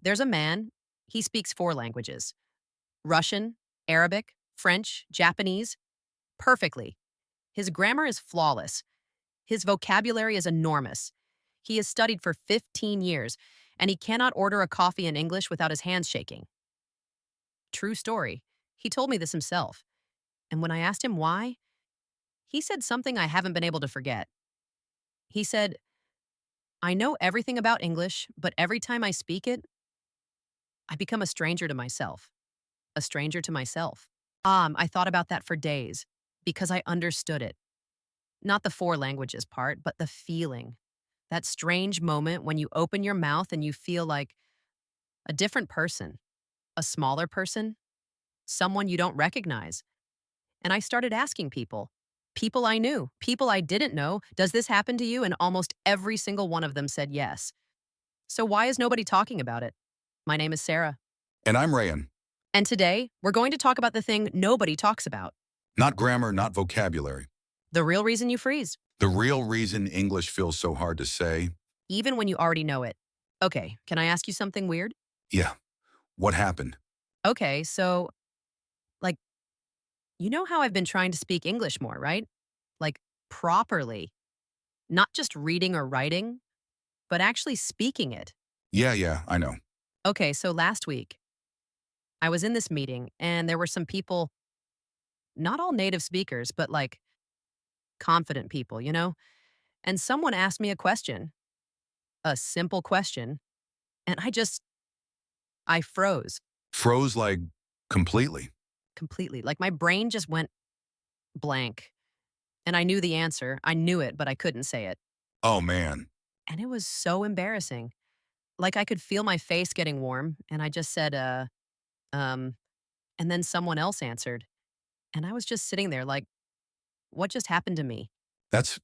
There's a man, he speaks four languages: Russian, Arabic, French, Japanese, perfectly. His grammar is flawless. His vocabulary is enormous. He has studied for 15 years, and he cannot order a coffee in English without his hands shaking. True story. He told me this himself. And when I asked him why, he said something I haven't been able to forget. He said, I know everything about English, but every time I speak it, I become a stranger to myself. A stranger to myself. I thought about that for days because I understood it. Not the four languages part, but the feeling. That strange moment when you open your mouth and you feel like a different person, a smaller person, someone you don't recognize. And I started asking people I knew, people I didn't know, does this happen to you? And almost every single one of them said yes. So why is nobody talking about it? My name is Sarah. And I'm Rayan. And today, we're going to talk about the thing nobody talks about. Not grammar, not vocabulary. The real reason you freeze, The real reason English feels so hard to say. even when you already know it. Okay, can I ask you something weird? Yeah, what happened? Okay, so, like, you know how I've been trying to speak English more, right? Like, properly. Not just reading or writing, but actually speaking it. Yeah, I know. Okay, so last week, I was in this meeting and there were some people, not all native speakers, but like confident people, you know? And someone asked me a question, a simple question, and I froze Froze like completely. completely. Like my brain just went blank. And I knew the answer. I knew it, but I couldn't say it. Oh man. And it was so embarrassing. Like I could feel my face getting warm, and I just said, um, and then someone else answered. And I was just sitting there like, what just happened to me? That's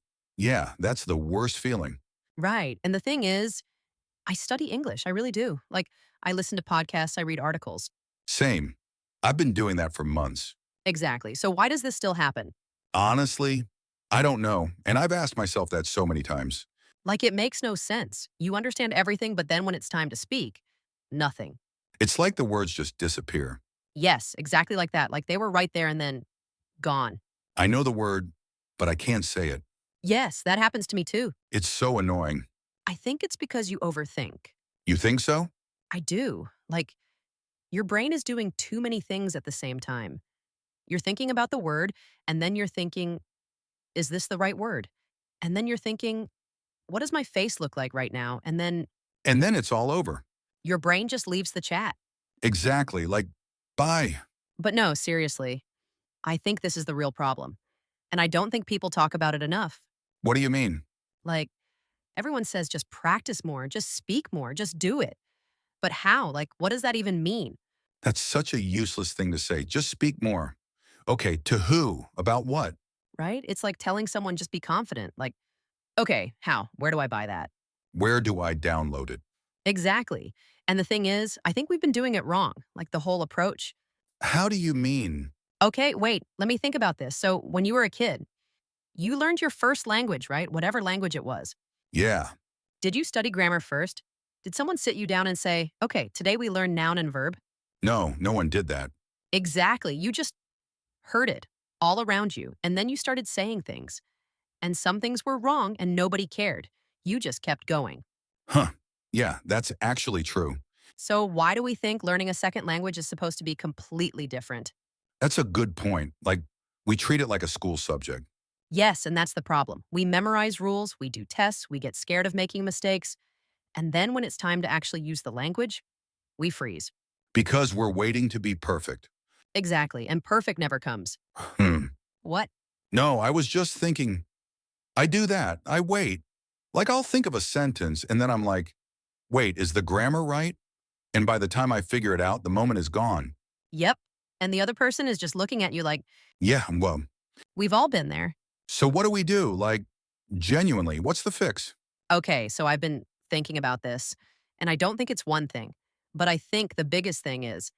the worst feeling. Right. And the thing is, I study English. I really do. Like, I listen to podcasts, I read articles. Same. I've been doing that for months. Exactly. So, why does this still happen? Honestly, I don't know. And I've asked myself that so many times. Like, it makes no sense. You understand everything, but then when it's time to speak, nothing. It's like the words just disappear. Yes, exactly like that. Like, they were right there and then gone. I know the word, but I can't say it. Yes, that happens to me too. It's so annoying. I think it's because you overthink. You think so? I do. Like, your brain is doing too many things at the same time. You're thinking about the word, and then you're thinking, is this the right word? And then you're thinking, what does my face look like right now? And then And then it's all over. your brain just leaves the chat. Exactly. Like, bye. But no, seriously, I think this is the real problem. And I don't think people talk about it enough. What do you mean? Like, everyone says just practice more, just speak more, just do it. But how? Like, what does that even mean? That's such a useless thing to say. Just speak more. Okay, to who? About what? Right? It's like telling someone just be confident. Like, okay, how? Where do I buy that? Where do I download it? Exactly. And the thing is, I think we've been doing it wrong, like the whole approach. How do you mean? Okay, wait, let me think about this. So, when you were a kid, you learned your first language, right? Whatever language it was. Yeah. Did you study grammar first? Did someone sit you down and say, okay, today we learn noun and verb? No, no one did that. Exactly. You just heard it all around you. And then you started saying things. And some things were wrong and nobody cared. You just kept going. Huh. Yeah, that's actually true. So, why do we think learning a second language is supposed to be completely different? That's a good point. Like, we treat it like a school subject. Yes, and that's the problem. We memorize rules, we do tests, we get scared of making mistakes. And then when it's time to actually use the language, we freeze. Because we're waiting to be perfect. Exactly. And perfect never comes. Hmm. What? No, I was just thinking, I do that. I wait. Like, I'll think of a sentence and then I'm like, wait, is the grammar right? And by the time I figure it out, the moment is gone. Yep. And the other person is just looking at you like, Yeah, well, we've all been there. so what do we do? Like, genuinely, what's the fix? Okay, so I've been thinking about this, and I don't think it's one thing, but I think the biggest thing is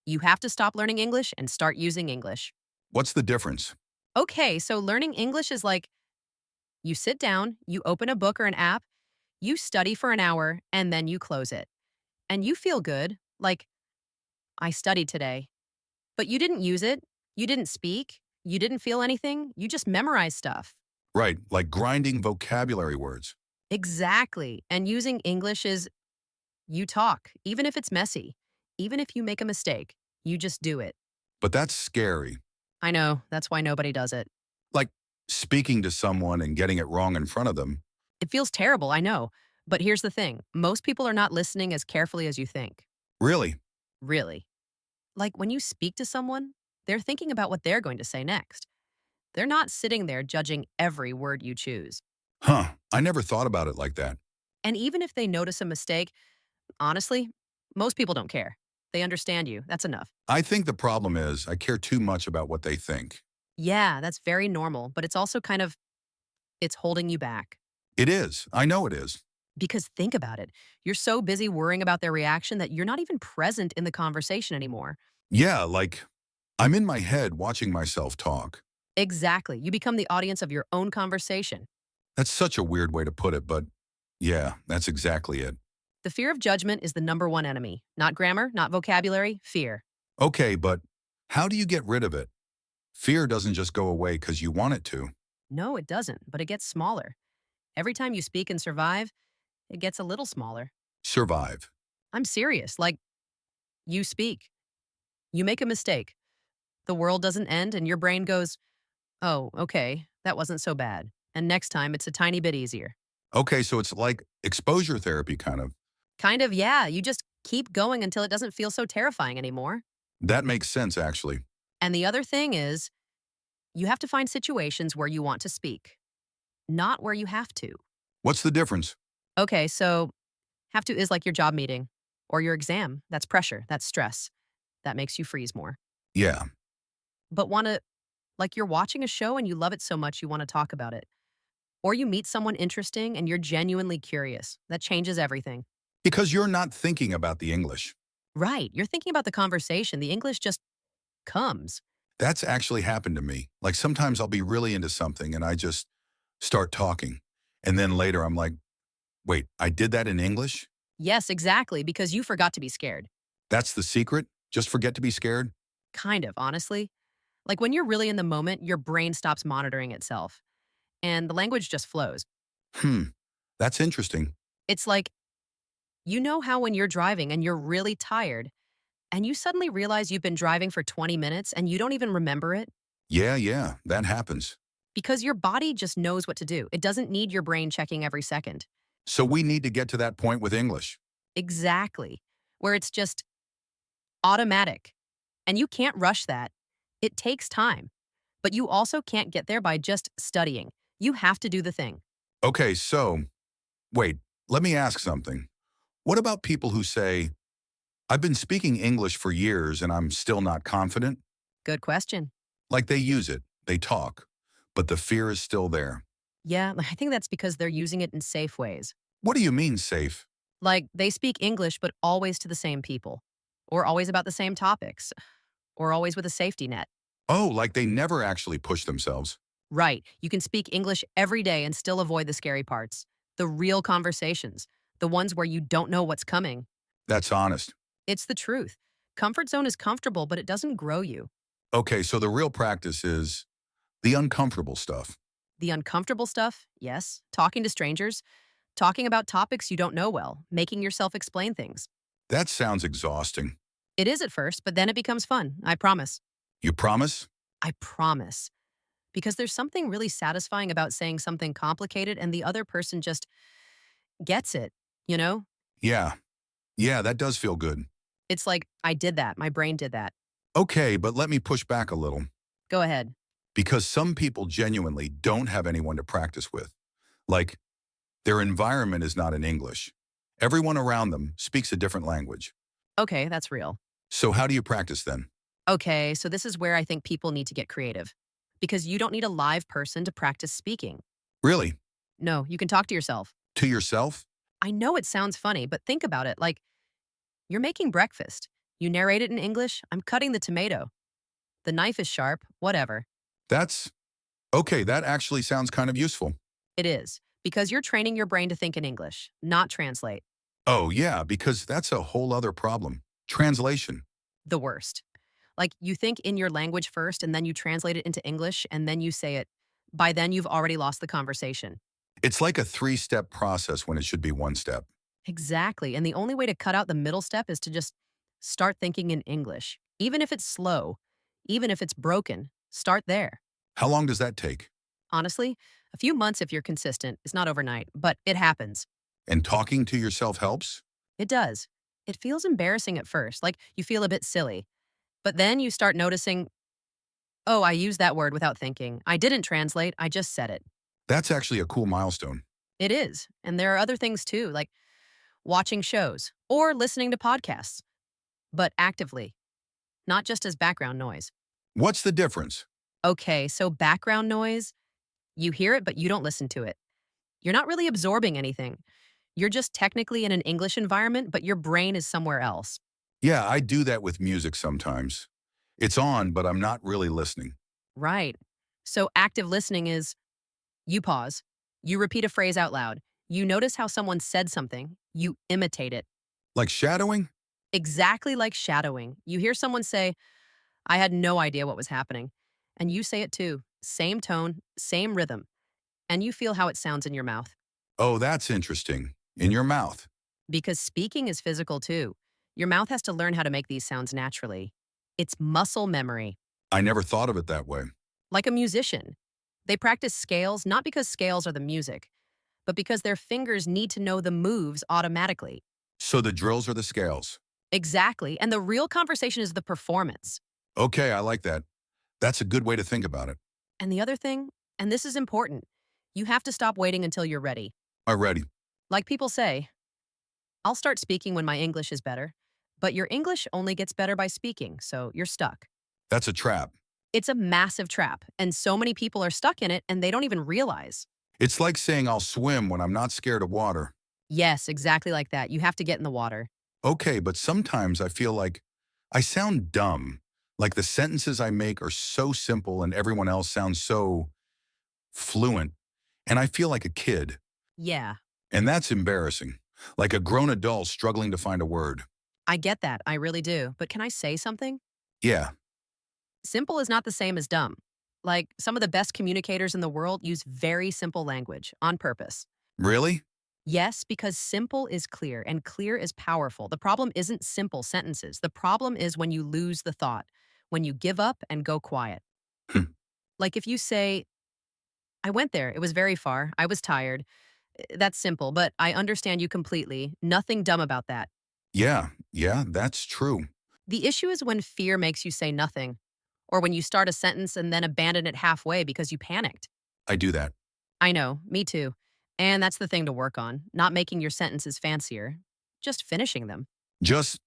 you have to stop learning English and start using English. What's the difference? Okay, so learning English is like you sit down, you open a book or an app, you study for an hour, and then you close it. And you feel good, like, I studied today, but you didn't use it, you didn't speak, you didn't feel anything, you just memorized stuff. Right, like grinding vocabulary words. Exactly. And using English is you talk, even if it's messy, even if you make a mistake, you just do it. But that's scary. I know, that's why nobody does it. Like speaking to someone and getting it wrong in front of them. It feels terrible, I know. But here's the thing most people are not listening as carefully as you think. Really? Really. Like when you speak to someone, they're thinking about what they're going to say next. They're not sitting there judging every word you choose. Huh, I never thought about it like that. And even if they notice a mistake, honestly, most people don't care. They understand you. That's enough. I think the problem is I care too much about what they think. Yeah, that's very normal, but it's also kind of it's holding you back. It is. I know it is. Because think about it. You're so busy worrying about their reaction that you're not even present in the conversation anymore. Yeah, like I'm in my head watching myself talk. Exactly. You become the audience of your own conversation. That's such a weird way to put it, but yeah, that's exactly it. The fear of judgment is the number one enemy. Not grammar, not vocabulary, fear. Okay, but how do you get rid of it? Fear doesn't just go away because you want it to. No, it doesn't, but it gets smaller. Every time you speak and survive, it gets a little smaller. Survive. I'm serious. Like, you speak, you make a mistake. The world doesn't end, and your brain goes, oh, okay, that wasn't so bad. And next time, it's a tiny bit easier. Okay, so it's like exposure therapy, kind of. Kind of, yeah. You just keep going until it doesn't feel so terrifying anymore. That makes sense, actually. And the other thing is, you have to find situations where you want to speak, not where you have to. What's the difference? Okay, so have to is like your job meeting or your exam. That's pressure, that's stress. That makes you freeze more. Yeah. But want to, like you're watching a show and you love it so much you want to talk about it. Or you meet someone interesting and you're genuinely curious. That changes everything. Because you're not thinking about the English. Right. You're thinking about the conversation. The English just comes. That's actually happened to me. Like sometimes I'll be really into something and I just start talking. And then later I'm like, wait, I did that in English? Yes, exactly, because you forgot to be scared. That's the secret? Just forget to be scared? Kind of, honestly. Like when you're really in the moment, your brain stops monitoring itself and the language just flows. Hmm, that's interesting. It's like, you know how when you're driving and you're really tired and you suddenly realize you've been driving for 20 minutes and you don't even remember it? Yeah, that happens. Because your body just knows what to do. It doesn't need your brain checking every second. So we need to get to that point with English. Exactly. Where it's just automatic. And you can't rush that. It takes time. But you also can't get there by just studying. You have to do the thing. Okay, so wait, let me ask something. What about people who say, I've been speaking English for years and I'm still not confident? Good question. Like they use it, they talk, but the fear is still there. Yeah, I think that's because they're using it in safe ways. What do you mean safe? Like they speak English, but always to the same people, or always about the same topics, or always with a safety net. Oh, like they never actually push themselves. Right. You can speak English every day and still avoid the scary parts, the real conversations, the ones where you don't know what's coming. That's honest. It's the truth. Comfort zone is comfortable, but it doesn't grow you. Okay, so the real practice is the uncomfortable stuff. The uncomfortable stuff, yes, talking to strangers, talking about topics you don't know well, making yourself explain things. That sounds exhausting. It is at first, but then it becomes fun. I promise. You promise? I promise. Because there's something really satisfying about saying something complicated and the other person just gets it, you know? Yeah. Yeah, that does feel good. It's like, I did that. My brain did that. Okay, but let me push back a little. Go ahead. Because some people genuinely don't have anyone to practice with. Like, their environment is not in English. Everyone around them speaks a different language. Okay, that's real. So how do you practice then? Okay, so this is where I think people need to get creative. Because you don't need a live person to practice speaking. Really? No, you can talk to yourself. To yourself? I know it sounds funny, but think about it. Like, you're making breakfast. You narrate it in English. I'm cutting the tomato. The knife is sharp, whatever. That's okay. That actually sounds kind of useful. It is. Because you're training your brain to think in English, not translate. Oh, yeah, because that's a whole other problem. Translation. The worst. Like you think in your language first and then you translate it into English and then you say it. By then, you've already lost the conversation. It's like a three-step process when it should be one step. Exactly. And the only way to cut out the middle step is to just start thinking in English. Even if it's slow, even if it's broken, start there. How long does that take? Honestly, a few months if you're consistent is not overnight, but it happens. And talking to yourself helps? It does. It feels embarrassing at first, like you feel a bit silly. But then you start noticing, oh, I used that word without thinking. I didn't translate, I just said it. That's actually a cool milestone. It is. And there are other things too, like watching shows or listening to podcasts, but actively, not just as background noise. What's the difference? Okay, so background noise, you hear it, but you don't listen to it. You're not really absorbing anything. You're just technically in an English environment, but your brain is somewhere else. Yeah, I do that with music sometimes. It's on, but I'm not really listening. Right. So active listening is you pause, you repeat a phrase out loud, you notice how someone said something, you imitate it. Like shadowing? Exactly like shadowing. You hear someone say, I had no idea what was happening. And you say it too. Same tone, same rhythm. And you feel how it sounds in your mouth. Oh, that's interesting. In your mouth. Because speaking is physical too. Your mouth has to learn how to make these sounds naturally. It's muscle memory, I never thought of it that way. like a musician. They practice scales not because scales are the music, but because their fingers need to know the moves automatically. So the drills are the scales. Exactly. And the real conversation is the performance. Okay, I like that. That's a good way to think about it. And the other thing, and this is important, you have to stop waiting until you're ready. Already. Like people say, I'll start speaking when my English is better, but your English only gets better by speaking, so you're stuck. That's a trap. It's a massive trap, and so many people are stuck in it and they don't even realize. It's like saying I'll swim when I'm not scared of water. Yes, exactly like that. You have to get in the water. Okay, but sometimes I feel like I sound dumb. Like the sentences I make are so simple and everyone else sounds so fluent. And I feel like a kid. Yeah, And that's embarrassing. Like a grown adult struggling to find a word. I get that. I really do. But can I say something? Yeah, Simple is not the same as dumb. Like some of the best communicators in the world use very simple language on purpose. really? Yes, because simple is clear and clear is powerful. The problem isn't simple sentences. The problem is when you lose the thought, when you give up and go quiet. Hmm. Like if you say, I went there, it was very far, I was tired. That's simple, but I understand you completely. Nothing dumb about that. Yeah, that's true. The issue is when fear makes you say nothing, or when you start a sentence and then abandon it halfway because you panicked. I do that. I know, me too. And that's the thing to work on, not making your sentences fancier, just finishing them. Just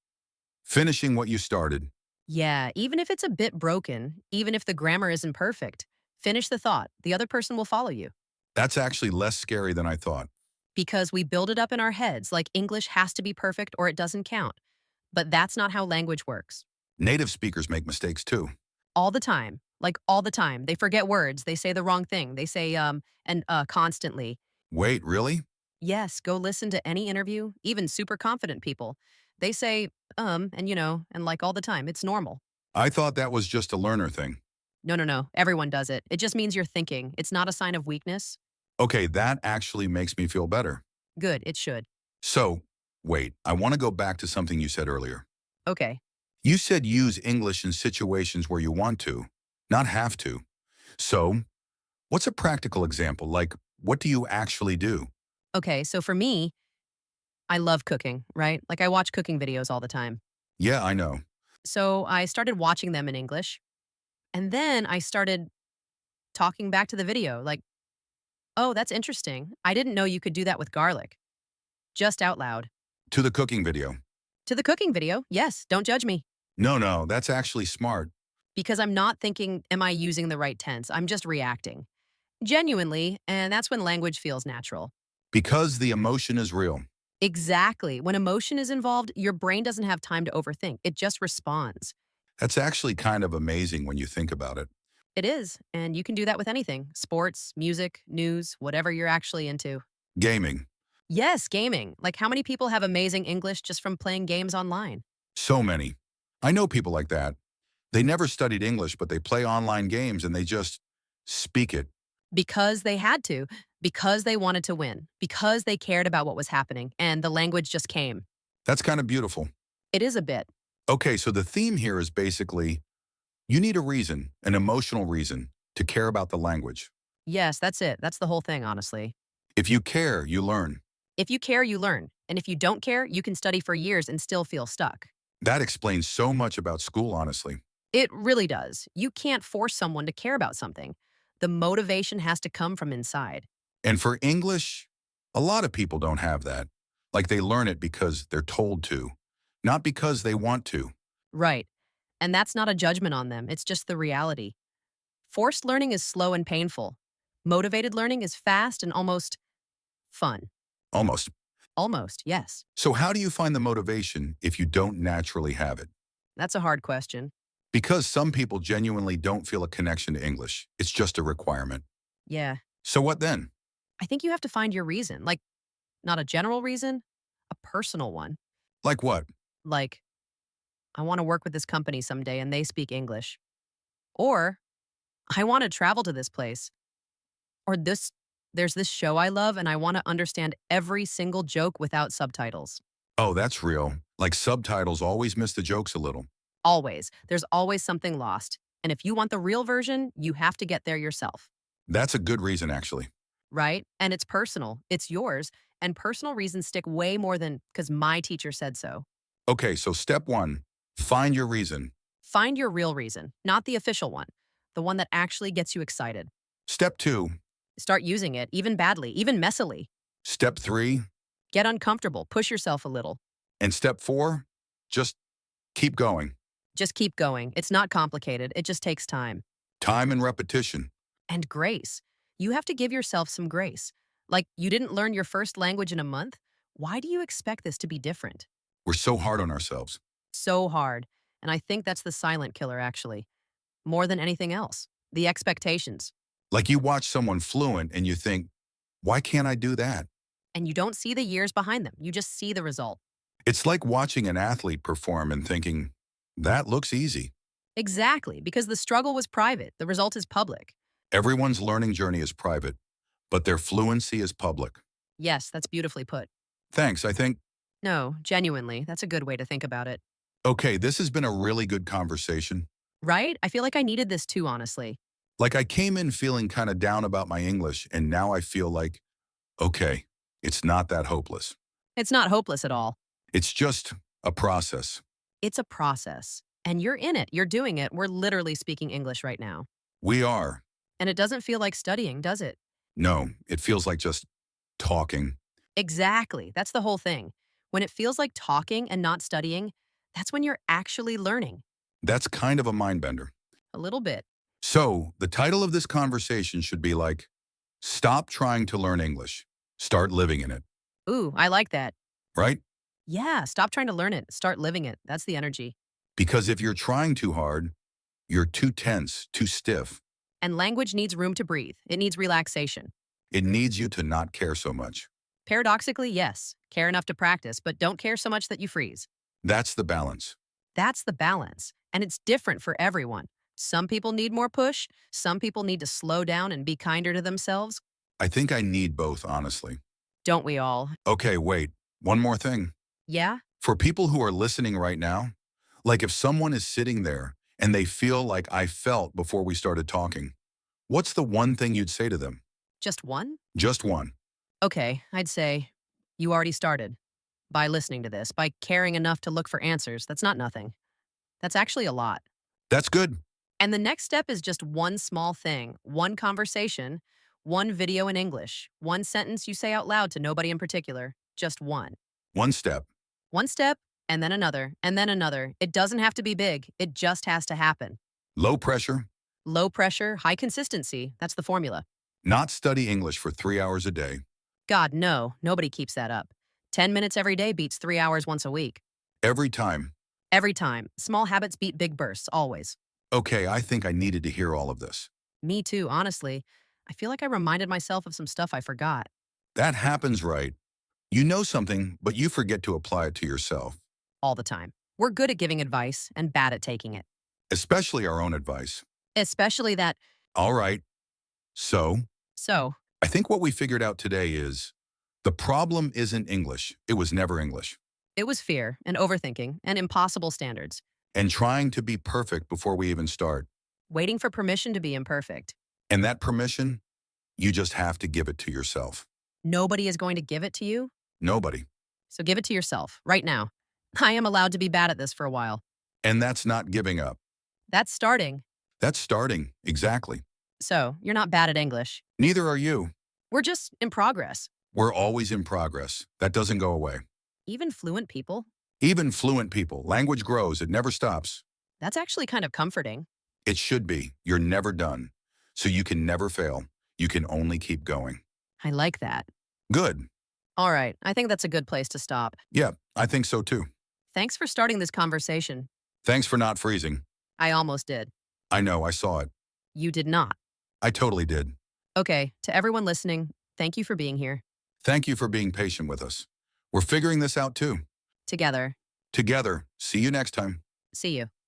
finishing what you started. Yeah, even if it's a bit broken, even if the grammar isn't perfect, finish the thought. The other person will follow you. That's actually less scary than I thought. Because we build it up in our heads like English has to be perfect or it doesn't count. But that's not how language works. Native speakers make mistakes too. All the time, like all the time. They forget words, they say the wrong thing, they say and constantly. Wait, really? Yes, go listen to any interview, even super confident people. They say and and like all the time. It's normal. I thought that was just a learner thing. No, no, no. Everyone does it. It just means you're thinking. It's not a sign of weakness. Okay, that actually makes me feel better. Good, it should. So, wait, I want to go back to something you said earlier. Okay. You said use English in situations where you want to, not have to. So, what's a practical example? Like, what do you actually do? Okay, so for me, I love cooking, right? Like I watch cooking videos all the time. Yeah, I know. So I started watching them in English, and then I started talking back to the video like, "Oh, that's interesting. I didn't know you could do that with garlic." Just out loud. To the cooking video. To the cooking video. Yes, don't judge me. No, that's actually smart. Because I'm not thinking, am I using the right tense? I'm just reacting. Genuinely, and that's when language feels natural. Because the emotion is real. Exactly. When emotion is involved, your brain doesn't have time to overthink. It just responds. That's actually kind of amazing when you think about it. It is, and you can do that with anything sports, music, news, whatever you're actually into. Gaming. Yes, gaming. Like, how many people have amazing English just from playing games online? So many. I know people like that. They never studied English, but they play online games and they just speak it. Because they had to, because they wanted to win, because they cared about what was happening, and the language just came. That's kind of beautiful. It is a bit. Okay, so the theme here is basically you need a reason, an emotional reason, to care about the language. Yes, that's it. That's the whole thing, honestly. If you care, you learn. If you care, you learn. And if you don't care, you can study for years and still feel stuck. That explains so much about school, honestly. It really does. You can't force someone to care about something. The motivation has to come from inside. And for English, a lot of people don't have that. Like they learn it because they're told to, not because they want to. Right. And that's not a judgment on them, it's just the reality. Forced learning is slow and painful. Motivated learning is fast and almost fun. Almost. Almost, yes. So how do you find the motivation if you don't naturally have it? That's a hard question. Because some people genuinely don't feel a connection to English. It's just a requirement. Yeah. So what then? I think you have to find your reason. Like, not a general reason, a personal one. Like what? Like, I want to work with this company someday and they speak English. Or, I want to travel to this place. Or there's this show I love and I want to understand every single joke without subtitles. Oh, that's real. Like subtitles always miss the jokes a little. Always. There's always something lost. And if you want the real version, you have to get there yourself, That's a good reason, actually. right? And it's personal. It's yours. And personal reasons stick way more than because my teacher said so. Okay, so step one, find your reason. Find your real reason, not the official one, the one that actually gets you excited. Step two, Start using it, even badly, even messily. step three, Get uncomfortable, push yourself a little. and step four, just keep going. Just keep going. It's not complicated, it just takes time. Time and repetition. And grace. You have to give yourself some grace. Like, you didn't learn your first language in a month. Why do you expect this to be different? We're so hard on ourselves. So hard. And I think that's the silent killer, actually. More than anything else. The expectations. Like you watch someone fluent and you think, why can't I do that? And you don't see the years behind them. You just see the result. It's like watching an athlete perform and thinking, that looks easy. Exactly, because the struggle was private. The result is public. Everyone's learning journey is private, but their fluency is public. Yes, that's beautifully put. Thanks, I think. No, genuinely, that's a good way to think about it. Okay, this has been a really good conversation. Right? I feel like I needed this too, honestly. Like I came in feeling kind of down about my English, and now I feel like, okay, it's not that hopeless. It's not hopeless at all. It's just a process. It's a process. And you're in it. You're doing it. We're literally speaking English right now. We are. And it doesn't feel like studying, does it? No, it feels like just talking. Exactly. That's the whole thing. When it feels like talking and not studying, that's when you're actually learning. That's kind of a mind bender. A little bit. So, the title of this conversation should be like, Stop Trying to Learn English. Start living in it. Ooh, I like that. Right? Yeah, stop trying to learn it. Start living it. That's the energy. Because if you're trying too hard, you're too tense, too stiff. And language needs room to breathe. It needs relaxation. It needs you to not care so much. Paradoxically, yes, care enough to practice, but don't care so much that you freeze. That's the balance. That's the balance. And it's different for everyone. Some people need more push. Some people need to slow down and be kinder to themselves. I think I need both, honestly. Don't we all? Okay, wait. One more thing. Yeah? For people who are listening right now, like if someone is sitting there and they feel like I felt before we started talking, what's the one thing you'd say to them? Just one? Just one. Okay, I'd say you already started. By listening to this, by caring enough to look for answers, that's not nothing. That's actually a lot. That's good. And the next step is just one small thing, one conversation, one video in English, one sentence you say out loud to nobody in particular, just one. One step. One step, and then another, and then another. It doesn't have to be big, it just has to happen. Low pressure. Low pressure, high consistency, that's the formula. Not study English for 3 hours a day. God, no, nobody keeps that up. 10 minutes every day beats 3 hours once a week. Every time. Every time. Small habits beat big bursts, always. Okay, I think I needed to hear all of this. Me too, honestly. I feel like I reminded myself of some stuff I forgot. That happens, right? You know something, but you forget to apply it to yourself, All the time. We're good at giving advice and bad at taking it. especially our own advice. Especially that, All right, so so, I think what we figured out today is the problem isn't English. It was never English. it was fear and overthinking and impossible standards. And trying to be perfect before we even start. Waiting for permission to be imperfect. And that permission, you just have to give it to yourself. Nobody is going to give it to you, Nobody. so give it to yourself right now. I am allowed to be bad at this for a while. And that's not giving up. That's starting. That's starting. Exactly. So, you're not bad at English. Neither are you. We're just in progress. We're always in progress. That doesn't go away. Even fluent people. Even fluent people, language grows. It never stops. That's actually kind of comforting. It should be. You're never done. So you can never fail. You can only keep going. I like that. Good. All right, I think that's a good place to stop. Yeah, I think so too. Thanks for starting this conversation. Thanks for not freezing. I almost did. I know, I saw it. You did not. I totally did. Okay, to everyone listening, thank you for being here. Thank you for being patient with us. We're figuring this out too. Together. Together. See you next time. See you.